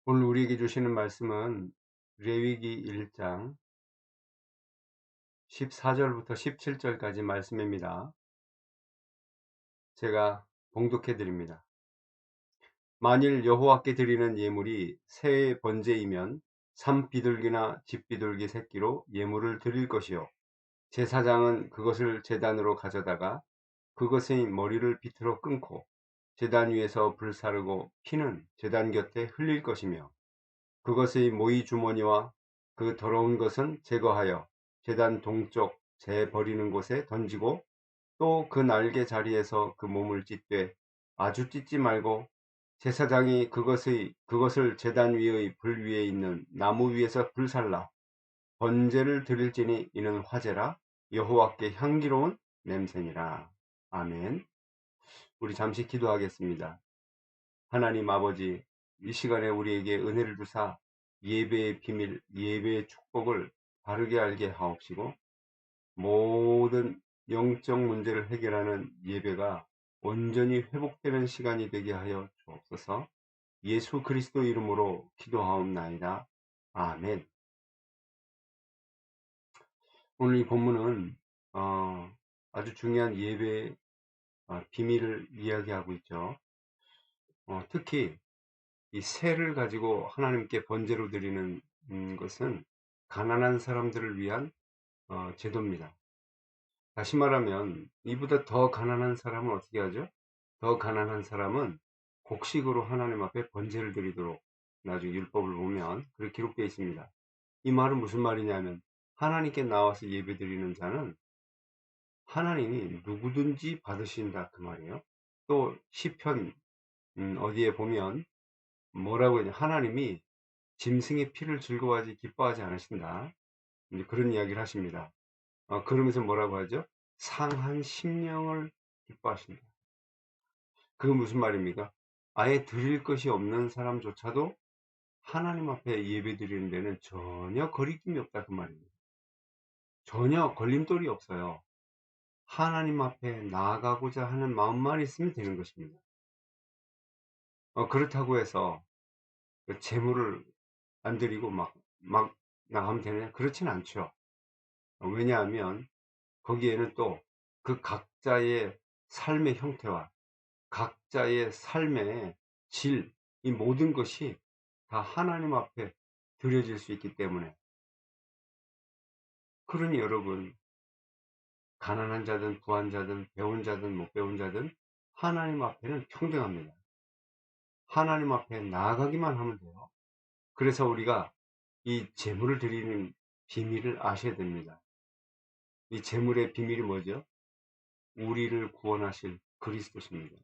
오늘 우리에게 주시는 말씀은 레위기 1장 14절부터 17절까지 말씀입니다. 제가 봉독해 드립니다. 만일 여호와께 드리는 예물이 새 번제이면 산비둘기나 집비둘기 새끼로 예물을 드릴 것이요, 제사장은 그것을 제단으로 가져다가 그것의 머리를 비틀어 끊고 제단 위에서 불사르고 피는 제단 곁에 흘릴 것이며, 그것의 모이 주머니와 그 더러운 것은 제거하여 제단 동쪽 재 버리는 곳에 던지고, 또 그 날개 자리에서 그 몸을 찢되 아주 찢지 말고 제사장이 그것을 제단 위의 불 위에 있는 나무 위에서 불살라 번제를 드릴지니 이는 화제라, 여호와께 향기로운 냄새니라. 아멘. 우리 잠시 기도하겠습니다. 하나님 아버지, 이 시간에 우리에게 은혜를 주사 예배의 비밀, 예배의 축복을 바르게 알게 하옵시고, 모든 영적 문제를 해결하는 예배가 온전히 회복되는 시간이 되게 하여 주옵소서. 예수 그리스도 이름으로 기도하옵나이다. 아멘. 오늘 이 본문은 아주 중요한 예배의 비밀을 이야기하고 있죠. 특히 이 새를 가지고 하나님께 번제로 드리는 것은 가난한 사람들을 위한 제도입니다. 다시 말하면 이보다 더 가난한 사람은 어떻게 하죠? 더 가난한 사람은 곡식으로 하나님 앞에 번제를 드리도록, 나중에 율법을 보면 그렇게 기록되어 있습니다. 이 말은 무슨 말이냐면, 하나님께 나와서 예배 드리는 자는 하나님이 누구든지 받으신다, 그 말이에요. 또 시편 어디에 보면 뭐라고 하냐, 하나님이 짐승의 피를 즐거워하지 기뻐하지 않으신다, 이제 그런 이야기를 하십니다. 그러면서 뭐라고 하죠? 상한 심령을 기뻐하신다. 그건 무슨 말입니까? 아예 드릴 것이 없는 사람조차도 하나님 앞에 예배 드리는 데는 전혀 거리낌이 없다, 그 말입니다. 전혀 걸림돌이 없어요. 하나님 앞에 나아가고자 하는 마음만 있으면 되는 것입니다. 그렇다고 해서 그 재물을 안 드리고 막 나가면 되느냐? 그렇진 않죠. 왜냐하면 거기에는 또 그 각자의 삶의 형태와 각자의 삶의 질, 이 모든 것이 다 하나님 앞에 드려질 수 있기 때문에, 그러니 여러분, 가난한 자든 부한 자든 배운 자든 못 배운 자든 하나님 앞에는 평등합니다. 하나님 앞에 나아가기만 하면 돼요. 그래서 우리가 이 재물을 드리는 비밀을 아셔야 됩니다. 이 재물의 비밀이 뭐죠? 우리를 구원하실 그리스도십니다.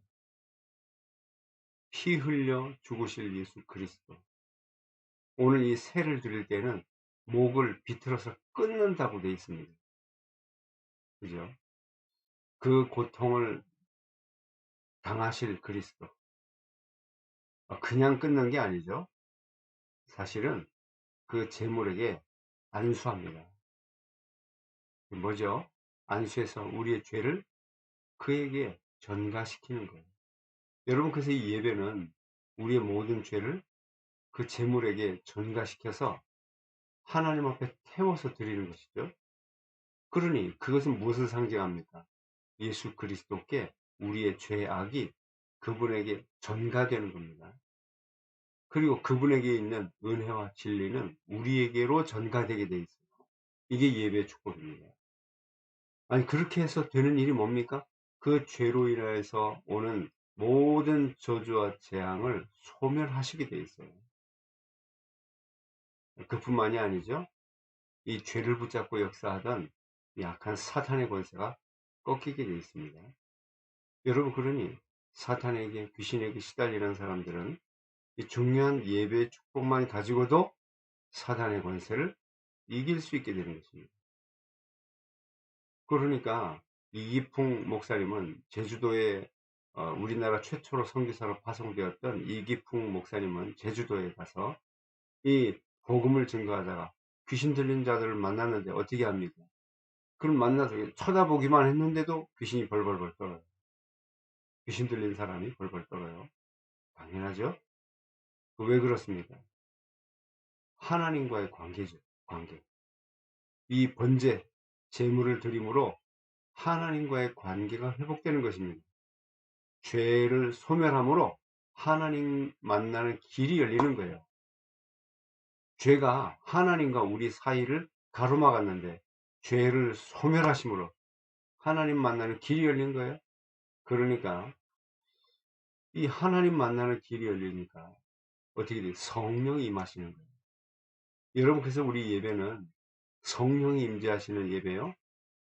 피 흘려 죽으실 예수 그리스도. 오늘 이 세를 드릴 때는 목을 비틀어서 끊는다고 되어 있습니다. 그죠? 그 고통을 당하실 그리스도. 그냥 끊는 게 아니죠. 사실은 그 제물에게 안수합니다. 뭐죠? 안수해서 우리의 죄를 그에게 전가시키는 거예요. 여러분, 그래서 이 예배는 우리의 모든 죄를 그 제물에게 전가시켜서 하나님 앞에 태워서 드리는 것이죠. 그러니 그것은 무엇을 상징합니까? 예수 그리스도께 우리의 죄악이 그분에게 전가되는 겁니다. 그리고 그분에게 있는 은혜와 진리는 우리에게로 전가되게 돼 있어요. 이게 예배의 축복입니다. 아니, 그렇게 해서 되는 일이 뭡니까? 그 죄로 인해서 오는 모든 저주와 재앙을 소멸하시게 돼 있어요. 그뿐만이 아니죠. 이 죄를 붙잡고 역사하던 약한 사탄의 권세가 꺾이게 돼 있습니다. 여러분, 그러니 사탄에게, 귀신에게 시달리는 사람들은 이 중요한 예배의 축복만 가지고도 사탄의 권세를 이길 수 있게 되는 것입니다. 그러니까 이기풍 목사님은 제주도에, 우리나라 최초로 선교사로 파송되었던 이기풍 목사님은 제주도에 가서 이 복음을 증거하다가 귀신 들린 자들을 만났는데 어떻게 합니까? 그럼 만나서 쳐다보기만 했는데도 귀신이 벌벌벌 떨어요. 귀신 들린 사람이 벌벌 떨어요. 당연하죠? 왜 그렇습니까? 하나님과의 관계죠. 관계. 이 번제, 제물을 드림으로 하나님과의 관계가 회복되는 것입니다. 죄를 소멸함으로 하나님 만나는 길이 열리는 거예요. 죄가 하나님과 우리 사이를 가로막았는데 죄를 소멸하심으로 하나님 만나는 길이 열린 거예요. 그러니까 이 하나님 만나는 길이 열리니까 어떻게 돼요? 성령이 임하시는 거예요. 여러분, 그래서 우리 예배는 성령이 임재하시는 예배요.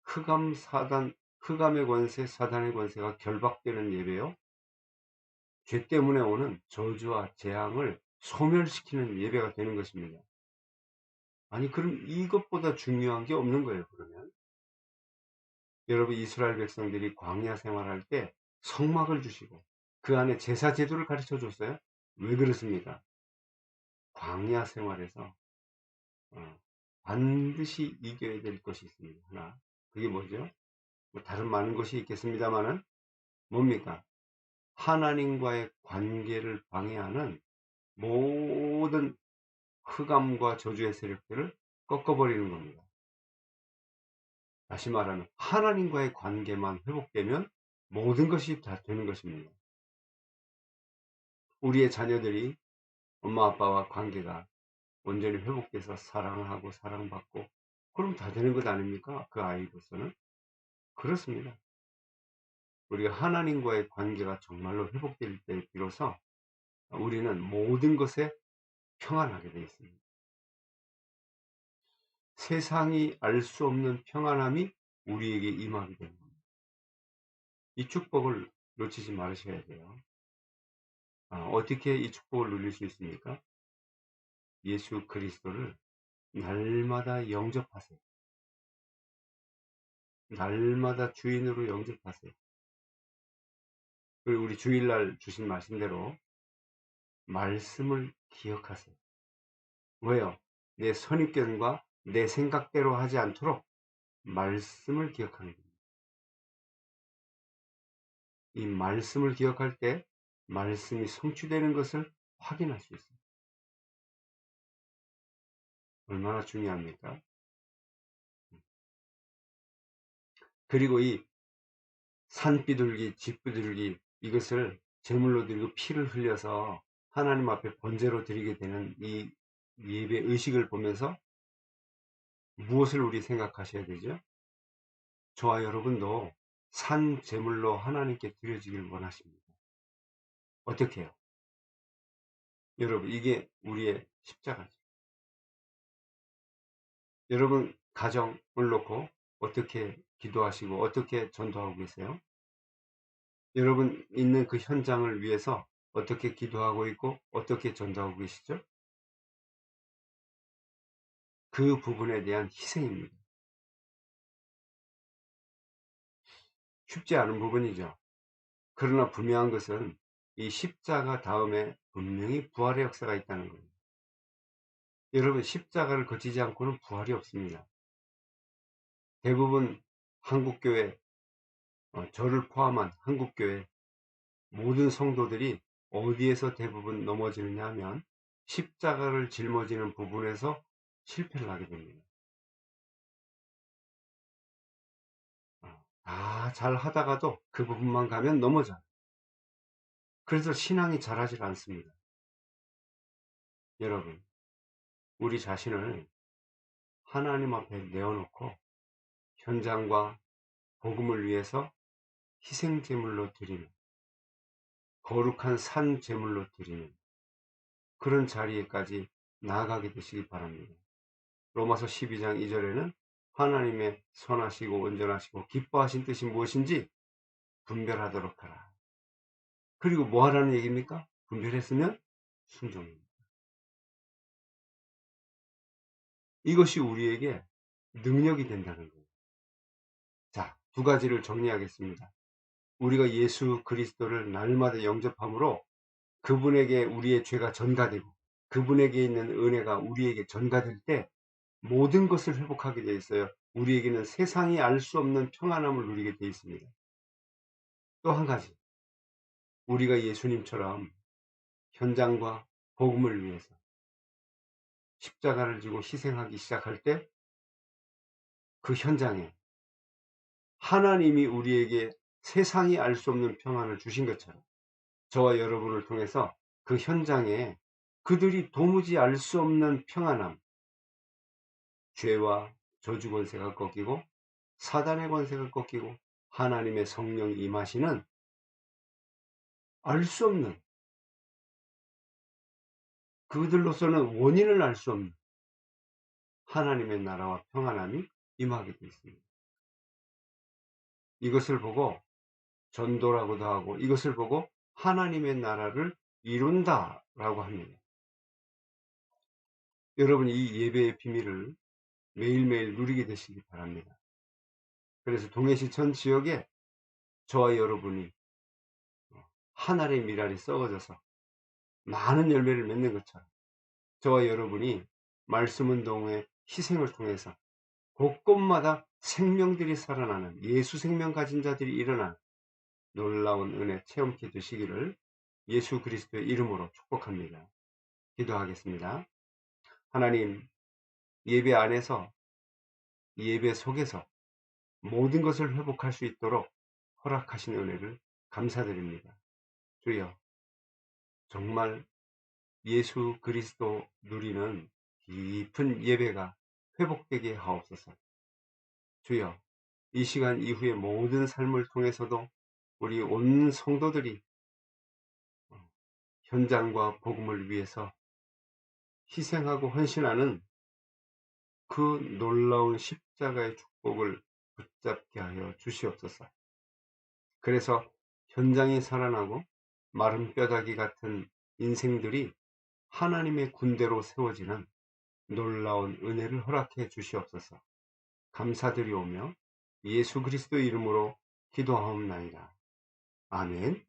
흑암의 권세, 사단의 권세가 결박되는 예배요. 죄 때문에 오는 저주와 재앙을 소멸시키는 예배가 되는 것입니다. 아니, 그럼 이것보다 중요한 게 없는 거예요. 그러면 여러분, 이스라엘 백성들이 광야 생활할 때 성막을 주시고 그 안에 제사 제도를 가르쳐 줬어요. 왜 그렇습니까? 광야 생활에서 반드시 이겨야 될 것이 있습니다. 하나, 그게 뭐죠? 뭐 다른 많은 것이 있겠습니다만은 뭡니까? 하나님과의 관계를 방해하는 모든 흑암과 저주의 세력들을 꺾어버리는 겁니다. 다시 말하면 하나님과의 관계만 회복되면 모든 것이 다 되는 것입니다. 우리의 자녀들이 엄마 아빠와 관계가 온전히 회복돼서 사랑하고 사랑받고 그럼 다 되는 것 아닙니까? 그 아이로서는. 그렇습니다. 우리가 하나님과의 관계가 정말로 회복될 때 비로소 우리는 모든 것에 평안하게 되어 있습니다. 세상이 알 수 없는 평안함이 우리에게 임하게 되는 겁니다. 이 축복을 놓치지 말으셔야 돼요. 어떻게 이 축복을 누릴 수 있습니까? 예수 그리스도를 날마다 영접하세요. 날마다 주인으로 영접하세요. 그리고 우리 주일날 주신 말씀대로 말씀을 기억하세요. 왜요? 내 선입견과 내 생각대로 하지 않도록 말씀을 기억하는 겁니다. 이 말씀을 기억할 때 말씀이 성취되는 것을 확인할 수 있어요. 얼마나 중요합니까? 그리고 이 산비둘기, 집비둘기 이것을 제물로 드리고 피를 흘려서 하나님 앞에 번제로 드리게 되는 이 예배 의식을 보면서 무엇을 우리 생각하셔야 되죠? 저와 여러분도 산 제물로 하나님께 드려지길 원하십니다. 어떻게 해요? 여러분, 이게 우리의 십자가죠. 여러분 가정을 놓고 어떻게 기도하시고 어떻게 전도하고 계세요? 여러분 있는 그 현장을 위해서 어떻게 기도하고 있고 어떻게 전도하고 계시죠? 그 부분에 대한 희생입니다. 쉽지 않은 부분이죠. 그러나 분명한 것은 이 십자가 다음에 분명히 부활의 역사가 있다는 겁니다. 여러분, 십자가를 거치지 않고는 부활이 없습니다. 대부분 한국교회, 저를 포함한 한국교회 모든 성도들이 어디에서 대부분 넘어지느냐 하면 십자가를 짊어지는 부분에서 실패를 하게 됩니다. 다 잘 하다가도 그 부분만 가면 넘어져요. 그래서 신앙이 자라질 않습니다. 여러분, 우리 자신을 하나님 앞에 내어놓고 현장과 복음을 위해서 희생제물로 드리는, 거룩한 산 제물로 드리는 그런 자리에까지 나아가게 되시기 바랍니다. 로마서 12장 2절에는 하나님의 선하시고 온전하시고 기뻐하신 뜻이 무엇인지 분별하도록 하라. 그리고 뭐 하라는 얘기입니까? 분별했으면 순종입니다. 이것이 우리에게 능력이 된다는 거예요. 자, 두 가지를 정리하겠습니다. 우리가 예수 그리스도를 날마다 영접함으로 그분에게 우리의 죄가 전가되고 그분에게 있는 은혜가 우리에게 전가될 때 모든 것을 회복하게 되어 있어요. 우리에게는 세상이 알 수 없는 평안함을 누리게 되어 있습니다. 또 한 가지, 우리가 예수님처럼 현장과 복음을 위해서 십자가를 지고 희생하기 시작할 때 그 현장에 하나님이 우리에게 세상이 알 수 없는 평안을 주신 것처럼 저와 여러분을 통해서 그 현장에 그들이 도무지 알 수 없는 평안함, 죄와 저주 권세가 꺾이고 사단의 권세가 꺾이고 하나님의 성령이 임하시는 알 수 없는, 그들로서는 원인을 알 수 없는 하나님의 나라와 평안함이 임하게 되어 있습니다. 이것을 보고 전도라고도 하고 이것을 보고 하나님의 나라를 이룬다라고 합니다. 여러분, 이 예배의 비밀을 매일매일 누리게 되시기 바랍니다. 그래서 동해시 전 지역에 저와 여러분이 한 알의 밀알이 썩어져서 많은 열매를 맺는 것처럼 저와 여러분이 말씀운동의 희생을 통해서 곳곳마다 생명들이 살아나는 예수 생명 가진 자들이 일어나는 놀라운 은혜 체험케 되시기를 예수 그리스도의 이름으로 축복합니다. 기도하겠습니다. 하나님, 예배 안에서, 예배 속에서 모든 것을 회복할 수 있도록 허락하신 은혜를 감사드립니다. 주여, 정말 예수 그리스도 누리는 깊은 예배가 회복되게 하옵소서. 주여, 이 시간 이후의 모든 삶을 통해서도 우리 온 성도들이 현장과 복음을 위해서 희생하고 헌신하는 그 놀라운 십자가의 축복을 붙잡게 하여 주시옵소서. 그래서 현장이 살아나고 마른 뼈다귀 같은 인생들이 하나님의 군대로 세워지는 놀라운 은혜를 허락해 주시옵소서. 감사드리오며 예수 그리스도 이름으로 기도하옵나이다. 아멘.